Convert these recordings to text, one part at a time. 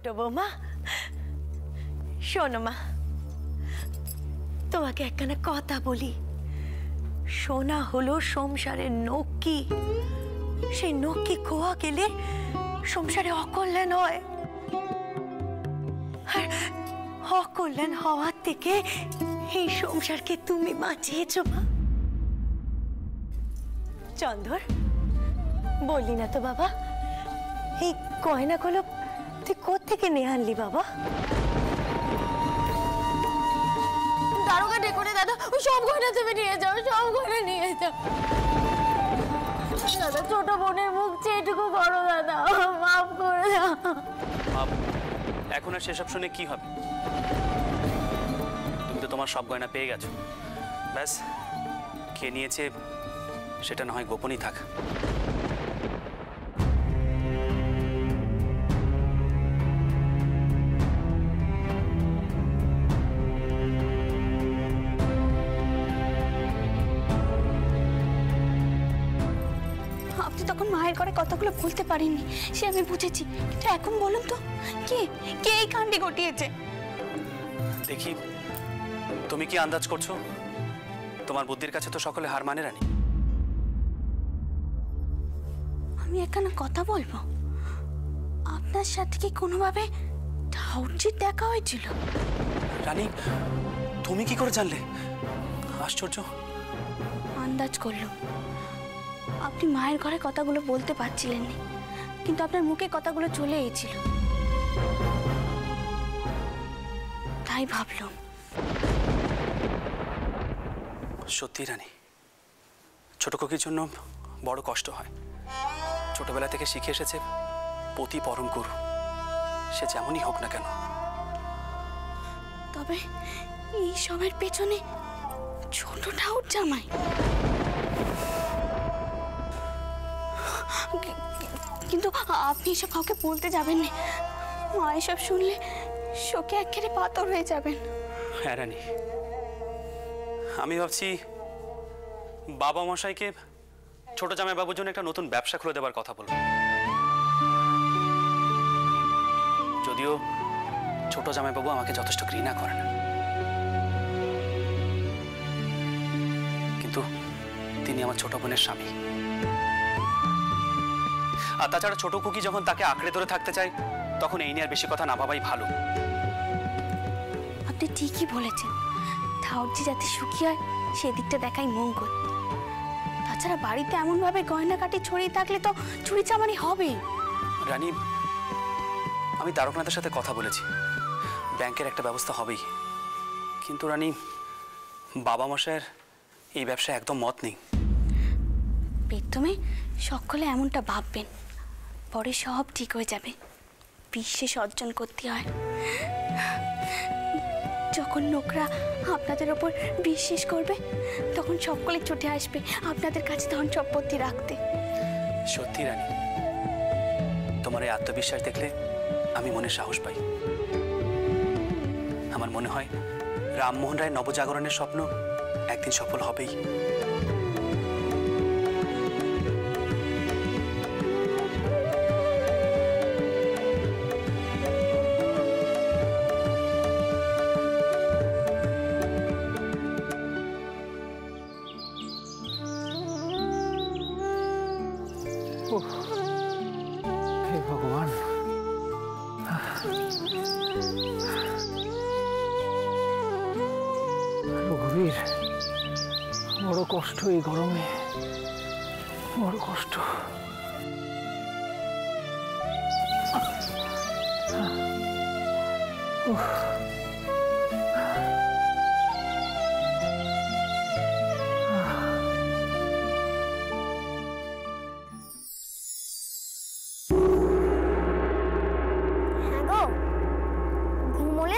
ছোট বৌমা শোনো মা, তোমাকে একখানা কথা বলি। সোনা হলো সংসারের নক্কি, সেই নক্কি খোয়া গেলে সংসারে অকল্যাণ হয়। আর অকল্যাণ হওয়ার থেকে এই সংসারকে তুমি বাঁচিয়েছো মা। চন্দর, বললি না তো বাবা, এই গয়নাগুলো তুই কোত্থেকে নিয়ে আনলি বাবা? দারোগা ডেকে নে দাদা, ওই সব গয়না তুমি নিয়ে যাও, সব গয়না নিয়ে যাও। দাদা ছোট বোনের মুখ চেয়েটুকু করো দাদা, মাফ করে দাও। এখন আর সেসব শুনে কি হবে? তুমি তো তোমার সব গয়না পেয়ে গেছো, ব্যাস কে নিয়েছে সেটা না হয় গোপনই থাক। আপনি তখন মায়ের ঘরে কথাগুলো বলতে পারেননি, সে আমি বুঝেছি, কিন্তু এখন বলুন তো কে কে এই কাণ্ডে ঘটিয়েছে? দেখি তুমি কি আন্দাজ করছো? তোমার বুদ্ধির কাছে তো সকলে হার মানে রানী। আমি একখানা কথা বলবো, আপনার সাথে কি কোনোভাবে ঠাউরজির দেখা হয়েছিল? রানী তুমি কি করে জানলে? আশ্চর্য। আন্দাজ করলো, আপনি মায়ের ঘরে কথাগুলো বলতে পারছিলেন না, কিন্তু আপনার মুখে কথাগুলো চলে এসেছিল, তাই ভাবলাম। সত্যি রানী, ছোট কোকির জন্য বড় কষ্ট হয়। ছোটবেলা থেকে শিখে এসেছে পতি পরম গুরু, সে যেমনই হোক না কেন। তবে এই সবের পেছনে ছোট ঠাউর জামাই। কিন্তু আপনি এসব কাউকে বলতে যাবেন না, মা এসব শুনলে শোকে একেবারে পাথর হয়ে যাবেন। হ্যাঁ রানী, আমি ভাবছি বাবা মশাইকে ছোট জামাই বাবুর জন্য একটা নতুন ব্যবসা খুলে দেবার কথা বলবো। যদিও ছোট জামাই বাবু আমাকে যথেষ্ট ঘৃণা করেন, কিন্তু তিনি আমার ছোট বোনের স্বামী। আর তাছাড়া ছোট কুকি যখন তাকে আঁকড়ে ধরে থাকতে চায়, তখন এই নিয়ে আর বেশি কথা না ভাবাই ভালো। আপনি ঠিকই বলেছেন, ঠাউরজি যাতে সুখী হয় সেদিকটা দেখাই মঙ্গল। তাছাড়া বাড়িতে এমনভাবে গয়নাকাটি ছড়িয়ে থাকলে তো চুরি চামারি হবে। রানী, আমি তারকনাথের সাথে কথা বলেছি, ব্যাংকের একটা ব্যবস্থা হবেই। কিন্তু রানী, বাবা মশাইয়ের এই ব্যবসায় একদম মত নেই। প্রথমে সকলে এমনটা ভাববেন, পরে সব ঠিক হয়ে যাবে। বিশ্বাস অর্জন করতে হয়। যখন লোকরা আপনাদের ওপর বিশ্বাস করবে, তখন সকলে ছুটে আসবে আপনাদের কাছে ধন সম্পত্তি রাখতে। সত্যি রানী, তোমার এই আত্মবিশ্বাস দেখলে আমি মনে সাহস পাই। আমার মনে হয় রামমোহন রায়ের নবজাগরণের স্বপ্ন একদিন সফল হবেই। হে ভগবান, রঘুবীর, বড় কষ্ট এই গরমে, বড় কষ্ট।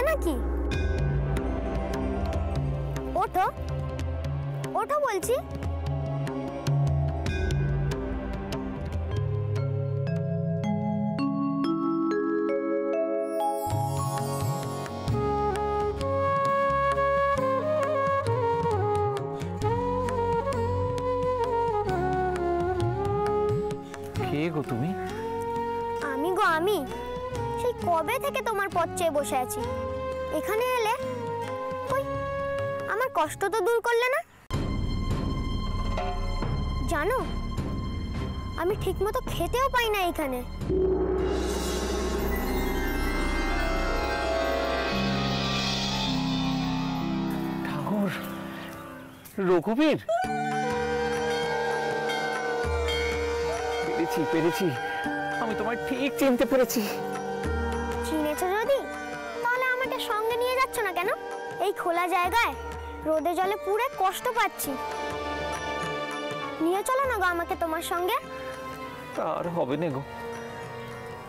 নাকি ওঠো ওঠো বলছি। কে গো তুমি? আমি গো আমি, সেই কবে থেকে তোমার পথ চেয়ে বসে আছি, এখানে এলে কই আমার কষ্ট তো দূর করলে না। জানো আমি ঠিকমতো খেতেও পাই না এখানে। ঠাকুর, রঘুবীর, পেরেছি পেরেছি, আমি তোমায় ঠিক চিনতে পেরেছি। চিনেছো যদি তাহলে আমাকে সঙ্গে নিয়ে যাচ্ছ না কেন? এই খোলা জায়গায় রোদে জলে পুড়ে কষ্ট পাচ্ছি, নিয়ে চলো না গো আমাকে তোমার সঙ্গে। তার হবে না গো,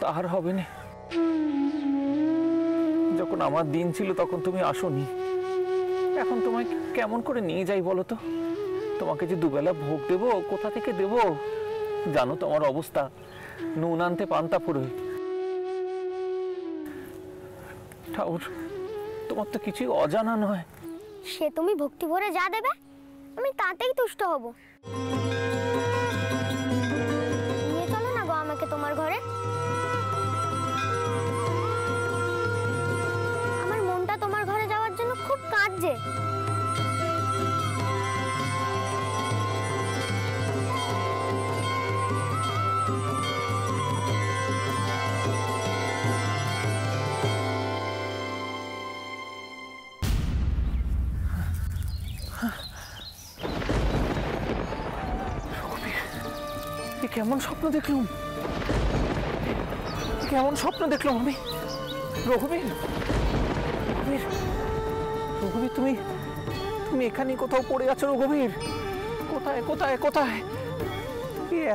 তার হবে না। যখন আমার দিন ছিল তখন তুমি আসোনি, এখন তোমায় কেমন করে নিয়ে যাই বলো তো? তোমাকে যে দুবেলা ভোগ দেবো, কোথা থেকে দেবো? জানো তোমার অবস্থা, নুন আনতে পান্তা ফুরোয়। ঠাকুর, তোমার তো কিছুই অজানা নয়। সে তুমি ভক্তি ভরে যা দেবে আমি তাতেই তুষ্ট হব। নিয়ে চলো না গো আমাকে তোমার ঘরে। আমার মনটা তোমার ঘরে যাওয়ার জন্য খুব কাঁদছে। কেমন স্বপ্ন দেখলাম, কেমন স্বপ্ন দেখলাম আমি? রঘুবীর, রঘুবীর, রঘুবীর, তুমি তুমি এখানে কোথাও পড়ে আছো রঘুবীর? কোথায় কোথায় কোথায়?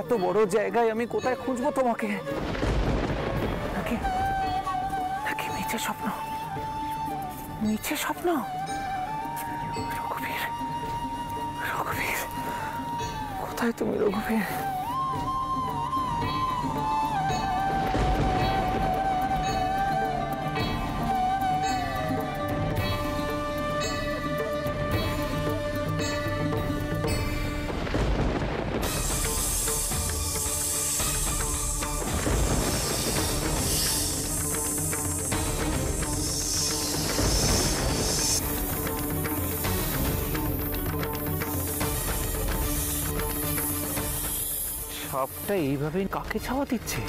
এত বড় জায়গায় আমি কোথায় খুঁজবো তোমাকে? নাকি নাকি মিছে স্বপ্ন, মিছে স্বপ্ন? রঘুবীর, রঘুবীর, কোথায় তুমি রঘুবীর? সাপটা এইভাবে কাকে ছাওয়া দিচ্ছে?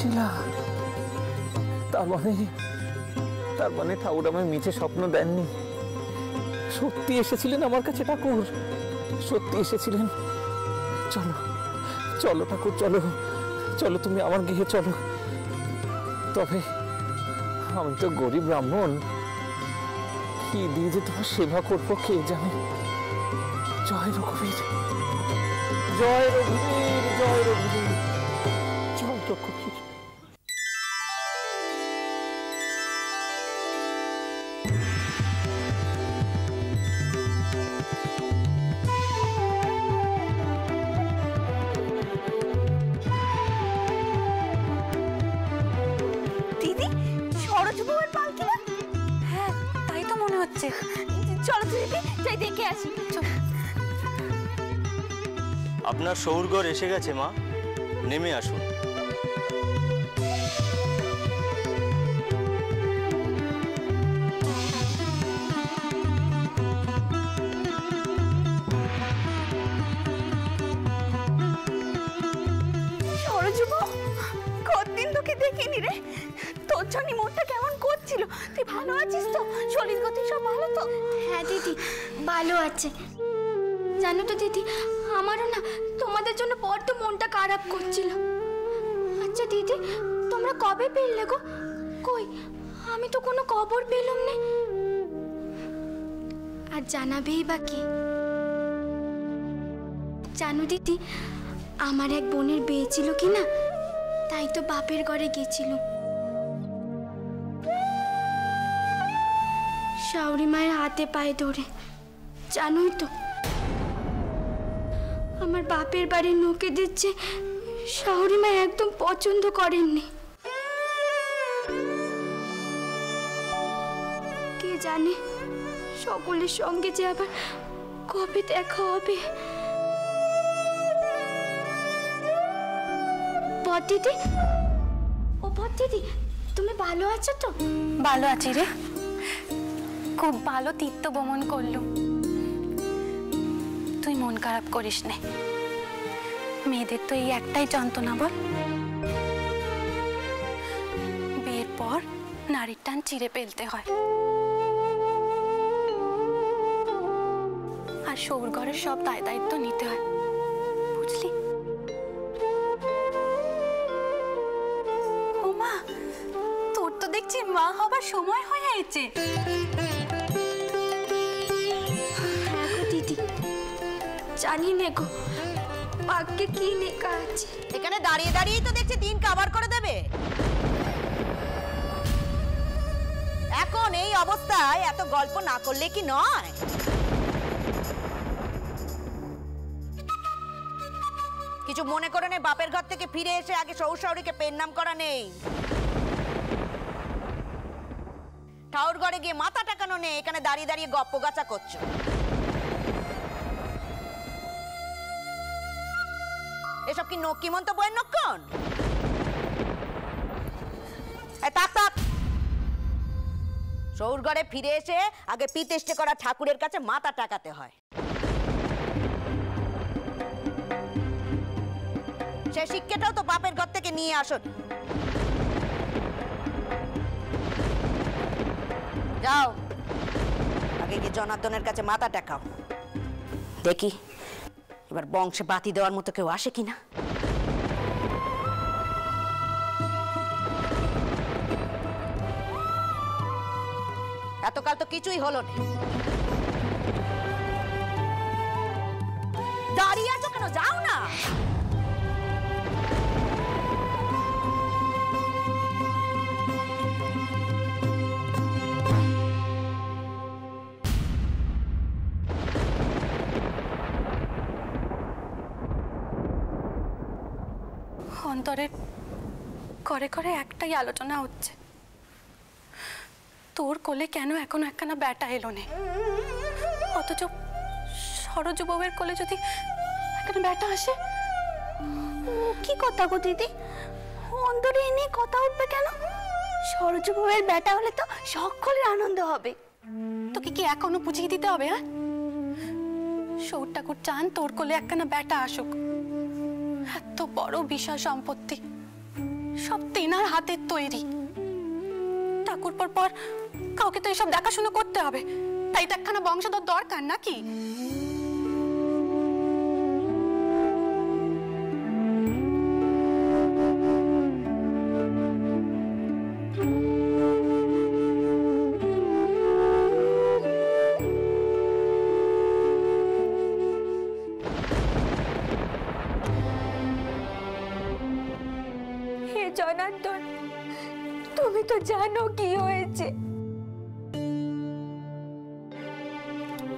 শিলা, তার মানে ঠাকুর আমায় মিছে স্বপ্ন দেননি, সত্যি এসেছিলেন আমার কাছে ঠাকুর, সত্যি এসেছিলেন। চলো চলো ঠাকুর, চলো চলো, তুমি আমার গৃহে চলো। তবে আমি তো গরিব ব্রাহ্মণ, কি দিয়ে যে তোমার সেবা করবো কে জানে। জয় রঘুবীর, জয় রঘুবীর, জয় রঘুবীর, জয় রঘুবীর। চলো দিদি, যাই দেখে আসি। আপনার শৌরগড় এসে গেছে মা, নেমে আসুন। দেখিনি রে। তোর জন্য মনটা কেমন করছিল। তুই ভালো আছিস তো? শরীর গতি সব ভালো তো? হ্যাঁ দিদি, ভালো আছে। জানো তো দিদি, আমারও না তোমাদের জন্য বড্ড মনটা খারাপ করছিল। আচ্ছা দিদি, তোমরা কবে ফিরলে গো? কই, আমি তো কোনো খবর পেলাম না। আর জানাবেই বা কি? জানো দিদি, আমার এক বোনের বিয়ে ছিল কি না, তাই তো বাপের ঘরে গেছিল। শাওরি মায়ের হাতে পায়ে ধরে। জানোই তো, আমার বাপের বাড়ির লোকে দিচ্ছে শাওরি মা একদম পছন্দ করেননি। কে জানে সকলের সঙ্গে যে আবার কবে দেখা হবে। দিদি, ও দিদি, তুমি ভালো আছো তো? ভালো আছি রে, খুব ভালো তীর্থ ভ্রমণ করলুম। তুই মন খারাপ করিস নে, মেয়েদের তো এই একটাই যন্ত্রণা বল, বিয়ের পর নারীর টান চিরে ফেলতে হয়। আর শৌর ঘরের সব দায় দায়িত্ব নিতে হয়, বুঝলি? ও মা, তোর তো দেখছি মা হবার সময় হয়ে গেছে। হ্যাঁ গো দিদি, জানি না গো ভাগ্যে কি লেখা আছে। এখানে দাঁড়িয়ে দাঁড়িয়েই তো দেখছি দিন কাভার করে দেবে। এখন এই অবস্থায় এত গল্প না করলে কি নয়? কিছু মনে করে নে, বাপের ঘর থেকে ফিরে এসে আগে শ্বশুর শাশুড়িকে পেন নাম করা নেই। ঠাউর ঘরে গিয়ে মাথা টাকানো নেই, এখানে দাঁড়িয়ে দাঁড়িয়ে গপ্প গাছা করছো। এসব কি নক্কিমন্ত বইয়ের নক্ষণ? থাক থাক, শ্বশুর ঘরে ফিরে এসে আগে পিতেষ্টে করা ঠাকুরের কাছে মাথা টাকাতে হয়। সে শিক্ষাটাও তো বাপের ঘর থেকে নিয়ে আসুন। যাও, আগে গিয়ে জনার্দনের কাছে মাথা টাকাও। দেখি এবার বংশে বাতি দেওয়ার মতো কেউ আসে কিনা। এতকাল তো কিছুই হলো না। দাঁড়িয়ে আছো কেন? যাও না। অন্তরের করে করে একটাই আলোচনা হচ্ছে, তোর কোলে কেন এখনো একখানা ব্যাটা এলো নে, অথচ সরোজ বউয়ের কোলে যদি একখানা ব্যাটা আসে। কি কথা গো দিদি, অন্তরে এ নিয়ে কথা উঠবে কেন? সরোজ বউয়ের ব্যাটা হলে তো সকলের আনন্দ হবে। তোকে কি এখনো বুঝিয়ে দিতে হবে? হ্যাঁ, সৌর ঠাকুর চান তোর কোলে একখানা ব্যাটা আসুক। এত বড় বিশাল সম্পত্তি সব তেনার হাতের তৈরি। ঠাকুর পর কাউকে তো এসব দেখাশোনা করতে হবে, তাই তো একখানা বংশধর দরকার নাকি? জনার্দন, তুমি তো জানো কি হয়েছে।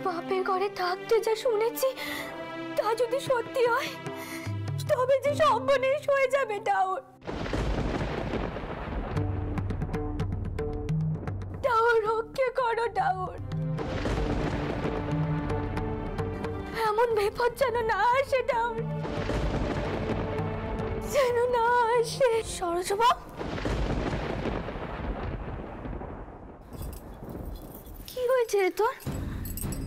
বাপের ঘরে থাকতে যা শুনেছি তা যদি সত্যি হয় তবে যে সর্বনাশ হয়ে যাবে। টাউর রক্ষে করো টাউর, এমন বিপদ যেন না আসে টাউর, যেন না আসে। সরোজ বাবু, কি হয়েছে রে তোর?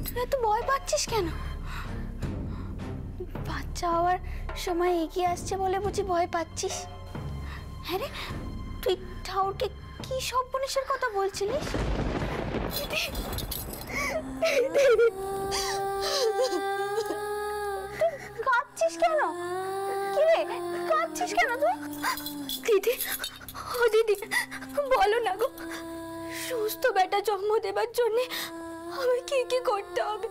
তুই এত ভয় পাচ্ছিস কেন? বাচ্চা হওয়ার সময় এগিয়ে আসছে বলে বুঝি ভয় পাচ্ছিস? হ্যাঁ রে, তুই ঠাউরকে কি সর্বনেশের কথা বলছিলিস? কাঁদছিস কেন? কি রে, কাঁদছিস কেন তুই? দিদি, ও দিদি, বলো না গো, সুস্থ বেটা জন্ম দেবার জন্য আমি কি কি করতে হবে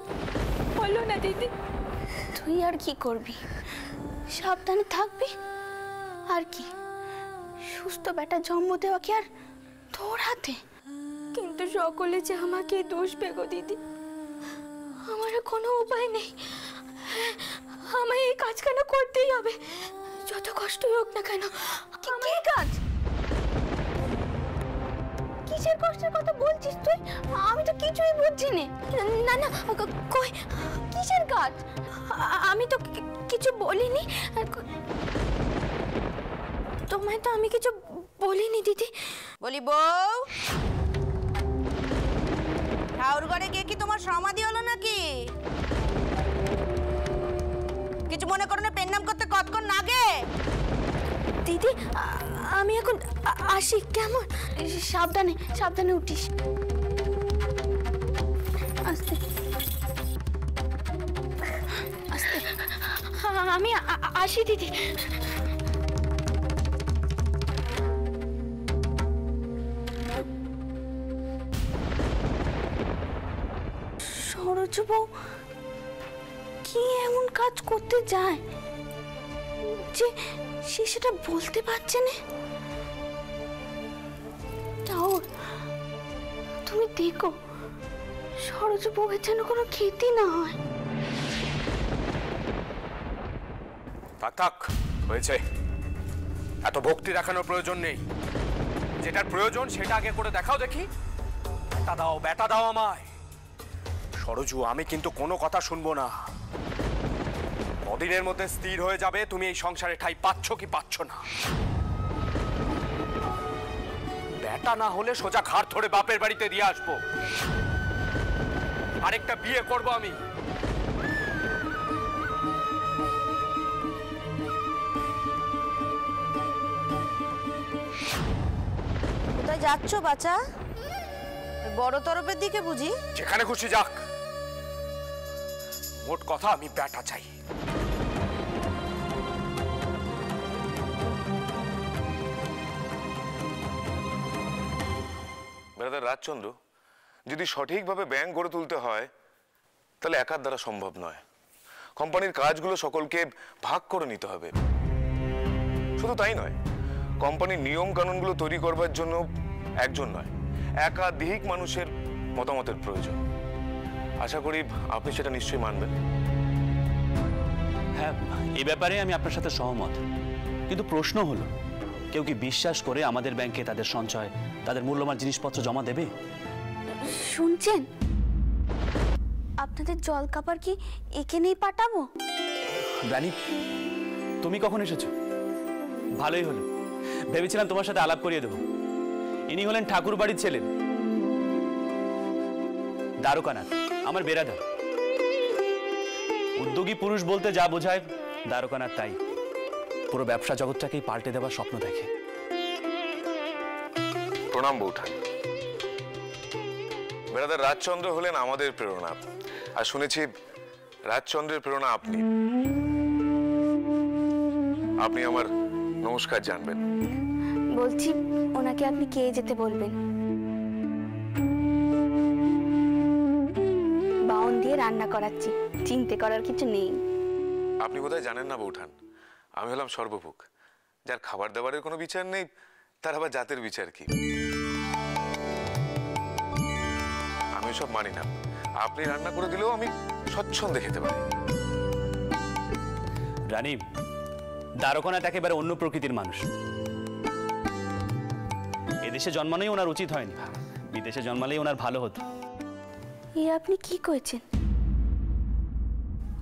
বলো না দিদি। তুই আর কি করবি? সাবধানে থাকবি আর কি। সুস্থ বেটা জন্ম দেওয়া কি আর তোর হাতে? কিন্তু সকলে যে আমাকে দোষ বেগো দিদি, আমার কোনো উপায় নেই। আমায় এই কাজ কেন করতেই হবে, যত কষ্টই হোক না কেন। কি কাজ? কিসের কষ্টের কথা বলছিস তুই? আমি তো কিছুই বুঝছি না। না না, কই কিসের কাজ? আমি তো কিছু বলিনি। তোমায় তো আমি কিছু বলিনি দিদি। বলি বউ, ঠাউর ঘরে গিয়ে কি তোমার সমাধি হলো নাকি? কিছু মনে করো না, পেন নাম করতে কতক্ষণ লাগে? দিদি, আমি এখন আসি কেমন? সাবধানে সাবধানে উঠিস। আস্তে আস্তে। আমি আসি দিদি। সরোজ বউ কি এমন কাজ করতে যায় যে সে সেটা বলতে পারছে না? তাও তুমি দেখো, সরোজ বউয়ের যেন কোনো ক্ষতি না হয়। থাক থাক, হয়েছে। এত ভক্তি দেখানোর প্রয়োজন নেই। যেটার প্রয়োজন সেটা আগে করে দেখাও দেখি। বেটা দাও, বেটা দাও আমায়। সরজু, আমি কিন্তু কোনো কথা শুনবো না। কদিনের মধ্যে স্থির হয়ে যাবে তুমি এই সংসারে ঠাঁই পাচ্ছ কি পাচ্ছ না। বেটা না হলে সোজা ঘাড় ধরে বাপের বাড়িতে দিয়ে আসবো। আরেকটা বিয়ে করব আমি। কোথায় যাচ্ছ বাচ্চা? বড় তরফের দিকে বুঝি? যেখানে খুশি যাক, মোট কথা আমি বেটা চাই। ব্রাদার রাজচন্দ্র, যদি সঠিকভাবে ব্যাংক গড়ে তুলতে হয় তাহলে একার দ্বারা সম্ভব নয়। কোম্পানির কাজগুলো সকলকে ভাগ করে নিতে হবে। শুধু তাই নয়, কোম্পানির নিয়ম কানুনগুলো তৈরি করবার জন্য একজন নয়, একাধিক মানুষের মতামতের প্রয়োজন। আশা করি আপনি সেটা নিশ্চয়ই মানবেন। হ্যাঁ, এই ব্যাপারে আমি আপনার সাথে সহমত। কিন্তু প্রশ্ন হলো, কেউ কি বিশ্বাস করে আমাদের ব্যাংকে তাদের সঞ্চয়, তাদের মূল্যবান জিনিসপত্র জমা দেবে? শুনছেন, আপনাদের জলখাবার কি এখানেই পাঠাবো? রানী, তুমি কখন এসেছো? ভালোই হলো, ভেবেছিলাম তোমার সাথে আলাপ করিয়ে দেবো। ইনি হলেন ঠাকুর বাড়ির ছেলে, দ্বারকানাথ, আমার বেরাদার। উদ্যোগী পুরুষ বলতে যা বোঝায় দ্বারকানাথ তাই। পুরো ব্যবসা জগৎটাকেই পাল্টে দেওয়ার স্বপ্ন দেখে। প্রণাম বৌঠান। বেরাদার রাজচন্দ্র হলেন আমাদের প্রেরণা, আর শুনেছি রাজচন্দ্রের প্রেরণা আপনি। আপনি আমার নমস্কার জানবেন। বলছি, ওনাকে আপনি কে যেতে বলবেন। বাউন দিয়ে রান্না করাচ্ছি, চিন্তা করার কিছু নেই। আপনি বোধহয় জানেন না বৌঠান, আমি হলাম সর্বভুক। যার খাবার দাবারের কোনো বিচার নেই, তার আবার জাতের বিচার কি? আমি সব মানি না। আপনি রান্না করে দিলেও আমি স্বচ্ছন্দে খেতে পারি। রানী, দ্বারকানাথ একেবারে অন্য প্রকৃতির মানুষ। এদেশে জন্মানোই ওনার উচিত হয়নি, বিদেশে জন্মালেই ওনার ভালো হতো। এ আপনি কি কইছেন?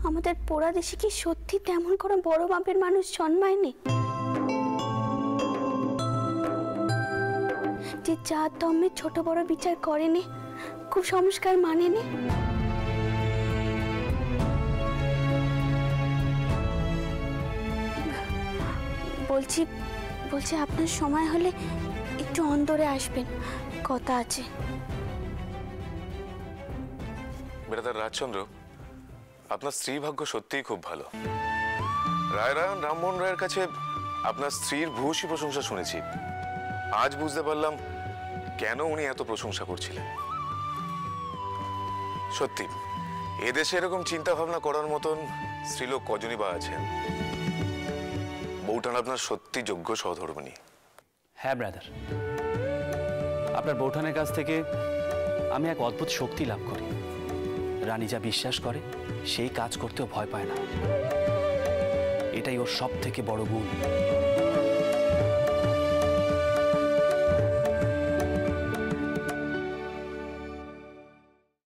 আমাদের পোড়া দেশে কি সত্যি তেমন কোনো বড় মাপের মানুষ জন্মায়নি, যে জাত ধর্মের ছোট বড় বিচার করেনি, কুসংস্কার মানেনি? বলছি আপনার সময় হলে একটু অন্তরে আসবেন, কথা আছে। বেটাদার রাজচন্দ্র, আপনার স্ত্রী ভাগ্য সত্যিই খুব ভালো। রায়রায়ণ রামমোহন রায়ের কাছে আপনার স্ত্রীর ভূয়সী প্রশংসা শুনেছি। আজ বুঝতে পারলাম কেন উনি এত প্রশংসা করছিলেন। সত্যি এদেশে এরকম চিন্তা ভাবনা করার মতন স্ত্রীলোক কজনই বা আছেন। বউঠান আপনার সত্যি যোগ্য সহধর্মিণী। হ্যাঁ ব্রাদার, আপনার বৌঠানের কাছ থেকে আমি এক অদ্ভুত শক্তি লাভ করি। রানী যা বিশ্বাস করে সেই কাজ করতেও ভয় পায় না। এটাই ওর সব থেকে বড় গুণ।